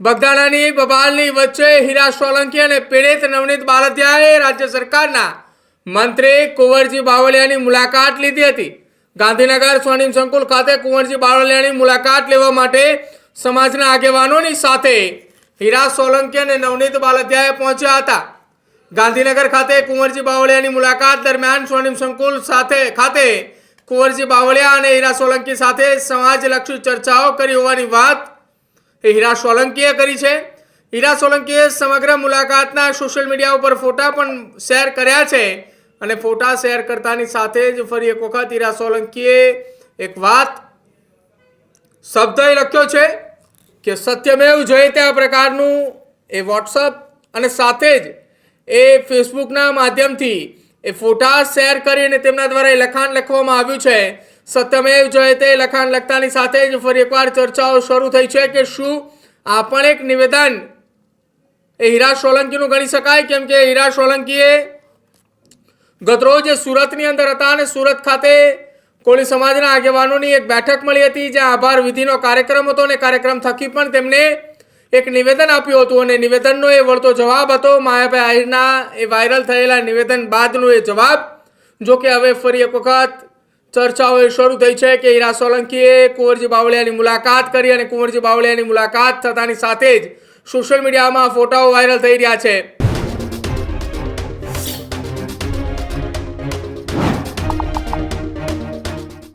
બગદાણાની બબાલની વચ્ચે હીરા સોલંકી અને પીડિત નવનીત બાલદિયાએ રાજ્ય સરકારના મંત્રી કુંવરજી બાવળિયાની મુલાકાત લીધી હતી। ગાંધીનગર સ્વર્ણિમ સંકુલ ખાતે કુંવરજી બાવળિયાની મુલાકાત લેવા માટે સમાજના આગેવાનોની સાથે હીરા સોલંકી અને નવનીત બાલદિયાએ પહોંચ્યા હતા। ગાંધીનગર ખાતે કુંવરજી બાવળિયાની મુલાકાત દરમિયાન સ્વર્ણિમ સંકુલ ખાતે કુંવરજી બાવળિયા અને હીરા સોલંકી સાથે સમાજલક્ષી ચર્ચાઓ કરી હોવાની વાત હીરા સોલંકીએ કરી છે। હીરા સોલંકીએ સમગ્ર મુલાકાતના સોશિયલ મીડિયા ઉપર ફોટા પણ શેર કર્યા છે અને ફોટા શેર કરતાની સાથે જ ફરી એક વખત હીરા સોલંકીએ એક વાત શબ્દ લખ્યો છે કે સત્યમેવ જયતે આ પ્રકારનું એ વોટ્સઅપ અને સાથે જ એ ફેસબુકના માધ્યમથી એ ફોટા શેર કરીને તેમના દ્વારા એ લખાણ લખવામાં આવ્યું છે। સત્યમેવ જયતે લખાણ લખતાની સાથે જ ફરી એકવાર ચર્ચાઓ શરૂ થઈ છે કે શું આ પણ એક નિવેદન એ હીરા સોલંકીનું ગણી શકાય, કેમ કે હીરા સોલંકીએ ગતરોજ સુરતની અંદર હતા અને સુરત ખાતે કોળી સમાજના આગેવાનોની એક બેઠક મળી હતી જ્યાં આભાર વિધિનો કાર્યક્રમ હતો અને કાર્યક્રમ થકી પણ તેમને એક નિવેદન આપ્યું હતું અને નિવેદનનો એ વળતો જવાબ હતો માયાભાઈ આહિરના એ વાયરલ થયેલા નિવેદન બાદનો એ જવાબ। જો કે હવે ફરી એક વખત ચર્ચાઓ એ શરૂ થઈ છે કે હીરા સોલંકીએ કુંવરજી બાવળિયાની મુલાકાત કરી અને કુંવરજી બાવળિયાની મુલાકાત થતાની સાથે જ સોશિયલ મીડિયામાં ફોટાઓ વાયરલ થઈ રહ્યા છે।